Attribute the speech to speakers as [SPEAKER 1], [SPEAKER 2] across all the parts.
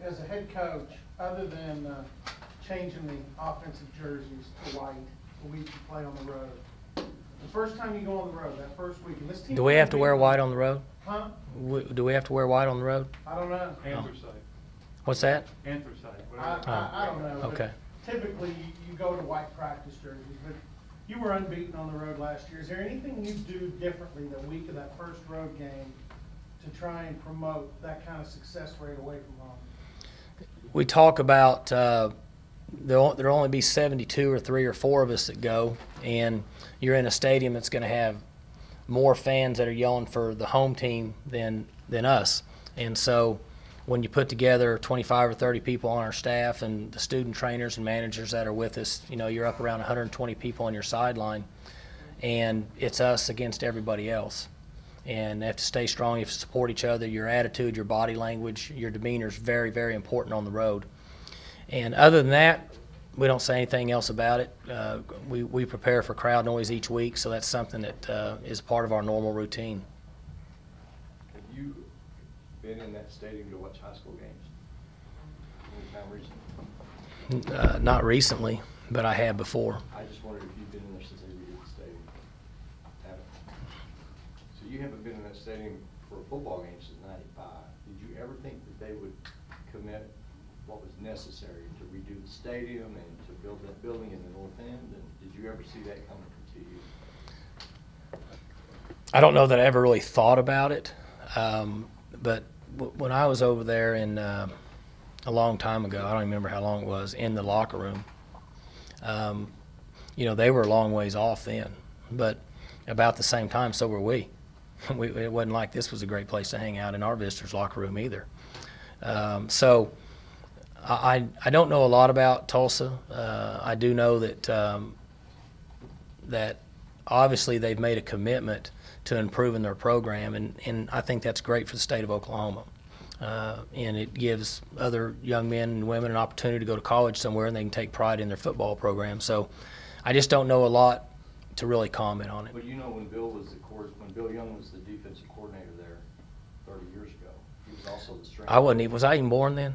[SPEAKER 1] as a head coach, other than changing the offensive jerseys to white the week you play on the road, the first time you go on the road, that first week, and this team.
[SPEAKER 2] Do we have to wear white on the road?
[SPEAKER 1] Huh?
[SPEAKER 2] Do we have to wear white on the road?
[SPEAKER 1] I don't know.
[SPEAKER 3] Anthracite.
[SPEAKER 2] What's that?
[SPEAKER 3] Anthracite.
[SPEAKER 1] I don't know.
[SPEAKER 2] Okay.
[SPEAKER 1] Typically, you go to white practice jerseys, but you were unbeaten on the road last year. Is there anything you do differently the week of that first road game to try and promote that kind of success rate away from home?
[SPEAKER 2] We talk about there'll only be 72 or 3 or 4 of us that go, and you're in a stadium that's going to have more fans that are yelling for the home team than us. And so when you put together 25 or 30 people on our staff and the student trainers and managers that are with us, you know, you're up around 120 people on your sideline, and it's us against everybody else. And you have to stay strong. You have to support each other. Your attitude, your body language, your demeanor is very, very important on the road. And other than that, we don't say anything else about it. We prepare for crowd noise each week, so that's something that is part of our normal routine.
[SPEAKER 4] Have you been in that stadium to watch high school games anytime recently?
[SPEAKER 2] Not recently, but I have before.
[SPEAKER 4] I just wondered if you've been in there since they redid the stadium. Haven't. So you haven't been in that stadium for a football game since '95. Did you ever think that they would commit what was necessary to redo the stadium and to build that building in the north end? And did you ever see that coming to you?
[SPEAKER 2] I don't know that I ever really thought about it, but when I was over there in a long time ago, I don't remember how long it was, in the locker room, you know, they were a long ways off then, but about the same time, so were we. It wasn't like this was a great place to hang out in our visitors' locker room either. So I don't know a lot about Tulsa. I do know that that obviously they've made a commitment to improving their program, and I think that's great for the state of Oklahoma. And it gives other young men and women an opportunity to go to college somewhere, and they can take pride in their football program. So I just don't know a lot to really comment on it.
[SPEAKER 4] But you know, when Bill Young was the defensive coordinator there 30 years ago, he was also the strength.
[SPEAKER 2] Was I even born then?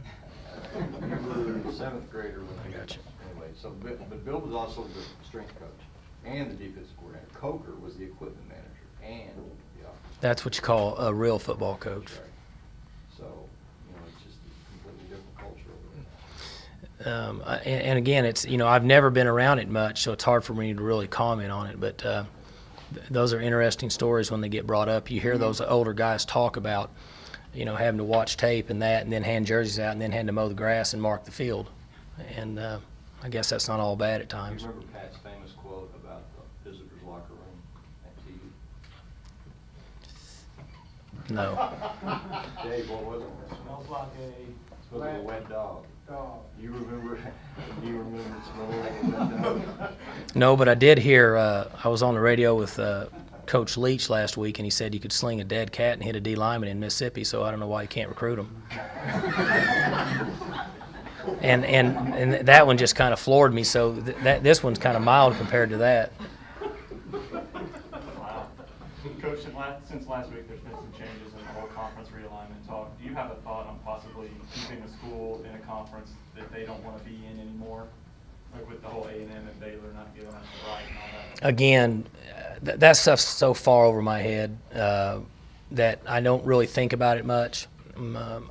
[SPEAKER 4] You were a 7th grader when
[SPEAKER 2] I got you.
[SPEAKER 4] Anyway, so but Bill was also the strength coach and the defensive coordinator. Coker was the equipment manager and the offensive.
[SPEAKER 2] That's what you call a real football coach.
[SPEAKER 4] Right. So, you know, it's just a completely different culture over there.
[SPEAKER 2] And again, it's, you know, I've never been around it much, so it's hard for me to really comment on it. But those are interesting stories when they get brought up. You hear those older guys talk about, you know, having to watch tape and that, and then hand jerseys out, and then having to mow the grass and mark the field. And I guess that's not all bad at times.
[SPEAKER 4] You remember Pat's famous quote about the visitors' locker room at TU?
[SPEAKER 2] No.
[SPEAKER 4] Dave, what was it?
[SPEAKER 1] Smells
[SPEAKER 4] Like a wet dog.
[SPEAKER 1] dog.
[SPEAKER 4] You remember smelling that dog?
[SPEAKER 2] No, but I did hear, I was on the radio with Coach Leach last week, and he said you could sling a dead cat and hit a D lineman in Mississippi, so I don't know why you can't recruit them. and that one just kind of floored me, so this one's kind of mild compared to that.
[SPEAKER 3] Wow. Coach, since last week there's been some changes in the whole conference realignment talk. Do you have a thought on possibly keeping a school in a conference that they don't want to be in anymore? Like with the whole A&M and Baylor not giving us the right and all that?
[SPEAKER 2] Again, that stuff's so far over my head that I don't really think about it much.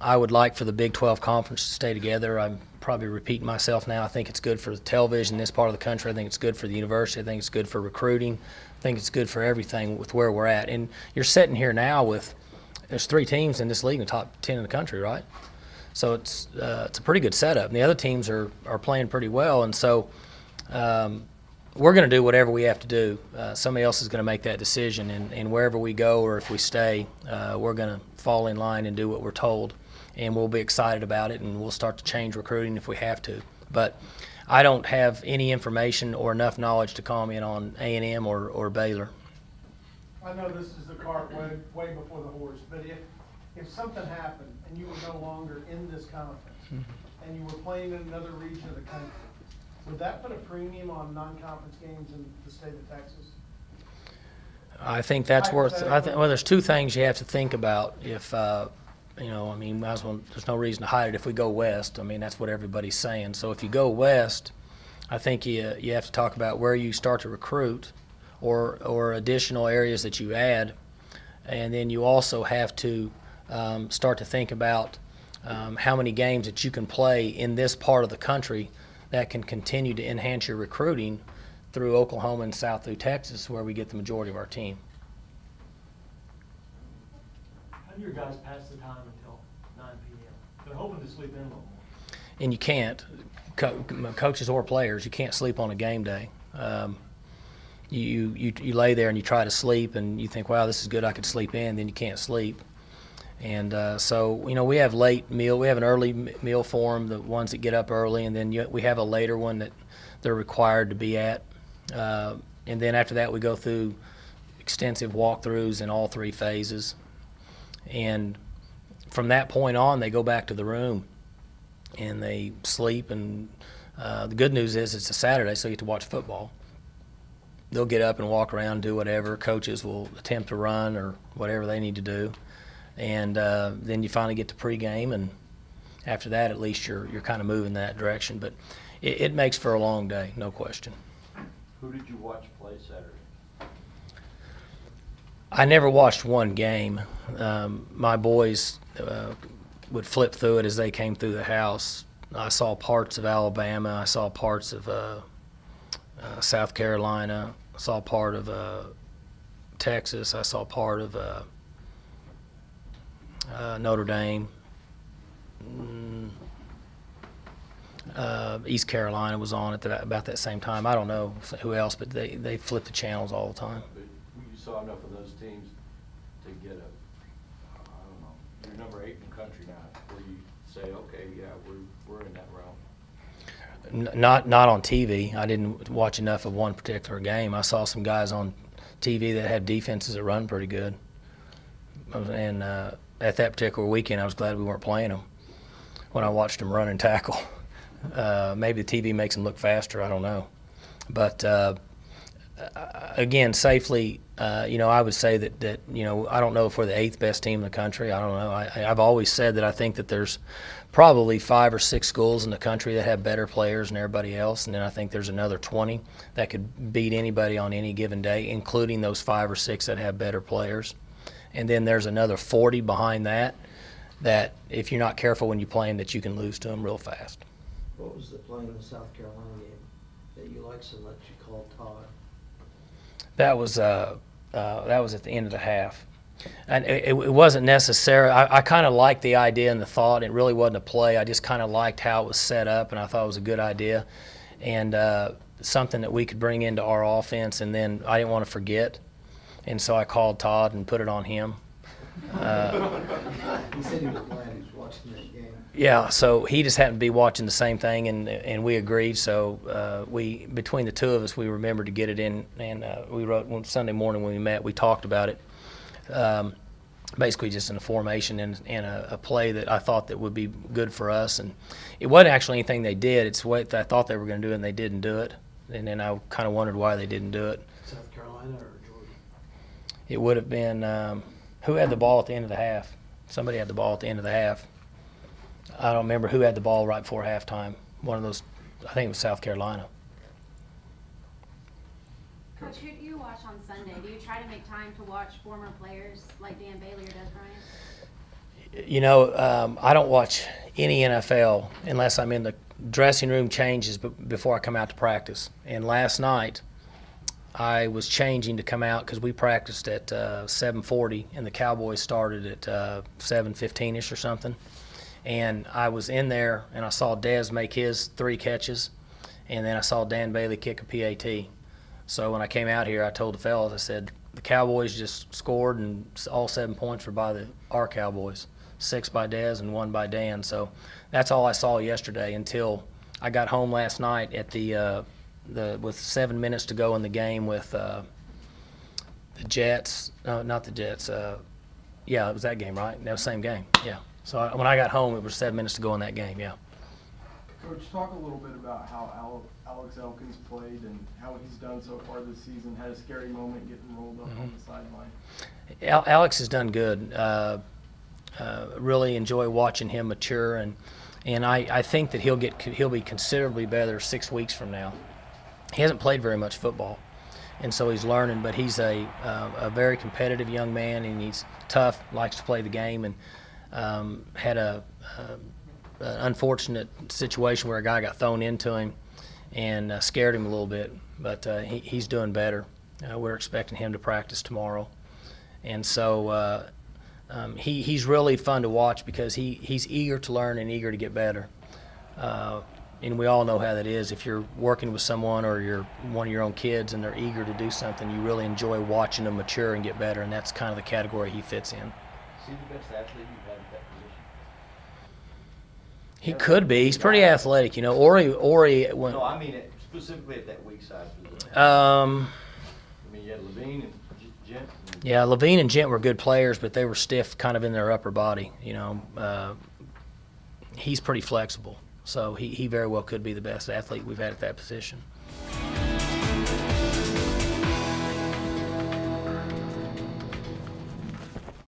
[SPEAKER 2] I would like for the Big 12 Conference to stay together. I'm probably repeating myself now. I think it's good for the television in this part of the country. I think it's good for the university. I think it's good for recruiting. I think it's good for everything with where we're at. And you're sitting here now with, there's 3 teams in this league in the top 10 in the country, right? So it's a pretty good setup. And the other teams are playing pretty well. And so we're going to do whatever we have to do. Somebody else is going to make that decision. And wherever we go or if we stay, we're going to fall in line and do what we're told. And we'll be excited about it, and we'll start to change recruiting if we have to. But I don't have any information or enough knowledge to comment on A&M or Baylor.
[SPEAKER 1] I know this is the cart way before the horse, but if something happened and you were no longer in this conference and you were playing in another region of the country, would that put a premium on non-conference games in the state of Texas?
[SPEAKER 2] I think that's worth. Well, there's 2 things you have to think about You know, I mean, might as well, there's no reason to hide it if we go west. I mean, that's what everybody's saying. So if you go west, I think you have to talk about where you start to recruit or additional areas that you add. And then you also have to start to think about how many games that you can play in this part of the country that can continue to enhance your recruiting through Oklahoma and south through Texas, where we get the majority of our team.
[SPEAKER 5] How do your guys pass the time until 9 p.m.? They're hoping to sleep in a little more.
[SPEAKER 2] And you can't, coaches or players, you can't sleep on a game day. You lay there and you try to sleep and you think, wow, this is good, I could sleep in, then you can't sleep. And so, you know, we have late meal, we have an early meal for them, the ones that get up early, and then we have a later one that they're required to be at. And then after that, we go through extensive walkthroughs in all 3 phases. And from that point on, they go back to the room and they sleep. And the good news is it's a Saturday, so you get to watch football. They'll get up and walk around, do whatever. Coaches will attempt to run or whatever they need to do. And then you finally get to pregame, and after that, at least you're kind of moving in that direction. But it makes for a long day, no question.
[SPEAKER 4] Who did you watch play Saturday?
[SPEAKER 2] I never watched one game. My boys would flip through it as they came through the house. I saw parts of Alabama. I saw parts of South Carolina. I saw part of Texas. I saw part of Notre Dame. East Carolina was on at about that same time. I don't know who else, but they flip the channels all the time.
[SPEAKER 4] But you saw enough of those teams to get I don't know, you're number 8 in the country now, where you say, okay, yeah, we're in that realm.
[SPEAKER 2] Not on TV. I didn't watch enough of one particular game. I saw some guys on TV that have defenses that run pretty good. And at that particular weekend, I was glad we weren't playing them when I watched them run and tackle. Maybe the TV makes them look faster. I don't know. But again, safely, you know, I would say that you know, I don't know if we're the 8th best team in the country. I don't know. I've always said that I think that there's probably 5 or 6 schools in the country that have better players than everybody else, and then I think there's another 20 that could beat anybody on any given day, including those 5 or 6 that have better players. And then there's another 40 behind that if you're not careful when you play them, that you can lose to them real fast.
[SPEAKER 6] What was the play in the South Carolina game that you liked so much you called Todd?
[SPEAKER 2] That was at the end of the half. And it wasn't necessary. I kind of liked the idea and the thought. It really wasn't a play. I just kind of liked how it was set up, and I thought it was a good idea. And something that we could bring into our offense, and then I didn't want to forget. And so I called Todd and put it on him.
[SPEAKER 6] He said he was glad he was watching that game.
[SPEAKER 2] Yeah, so he just happened to be watching the same thing, and we agreed. So we, between the two of us, we remembered to get it in, and we wrote Sunday morning when we met. We talked about it, basically just in a formation and a play that I thought that would be good for us. And it wasn't actually anything they did. It's what I thought they were going to do, and they didn't do it. And then I kind of wondered why they didn't do it.
[SPEAKER 6] South Carolina or Georgia?
[SPEAKER 2] It would have been who had the ball at the end of the half? Somebody had the ball at the end of the half. I don't remember who had the ball right before halftime. One of those, I think it was South Carolina.
[SPEAKER 7] Coach, who do you watch on Sunday? Do you try to make time to watch former players like Dan Bailey or Des Bryant?
[SPEAKER 2] You know, I don't watch any NFL unless I'm in the dressing room changes before I come out to practice. And last night, I was changing to come out because we practiced at 7:40 and the Cowboys started at 7:15ish or something. And I was in there and I saw Dez make his 3 catches, and then I saw Dan Bailey kick a PAT. So when I came out here, I told the fellas, I said, the Cowboys just scored, and all 7 points were by our Cowboys, 6 by Dez and 1 by Dan. So that's all I saw yesterday until I got home last night at with 7 minutes to go in the game with the Jets. No, not the Jets. Yeah, it was that game, right? That was the same game. Yeah. So when I got home, it was 7 minutes to go in that game. Yeah.
[SPEAKER 8] Coach, talk a little bit about how Alex Elkins played and how he's done so far this season. Had a scary moment getting rolled up on the sideline.
[SPEAKER 2] Alex has done good. really enjoy watching him mature, and I think that he'll be considerably better 6 weeks from now. He hasn't played very much football, and so he's learning. But he's a very competitive young man, and he's tough, likes to play the game, and had an unfortunate situation where a guy got thrown into him and scared him a little bit. But he's doing better. We're expecting him to practice tomorrow, and so he's really fun to watch because he's eager to learn and eager to get better. And we all know how that is. If you're working with someone or you're one of your own kids and they're eager to do something, you really enjoy watching them mature and get better, and that's kind of the category he fits in.
[SPEAKER 4] Is he the best athlete you've had at that position?
[SPEAKER 2] He could be. He's pretty athletic, you know. Ori went.
[SPEAKER 4] No, I mean specifically at that weak side position. I mean, you had Levine and Gent.
[SPEAKER 2] Yeah, Levine and Gent were good players, but they were stiff kind of in their upper body, you know. He's pretty flexible, so he very well could be the best athlete we've had at that position.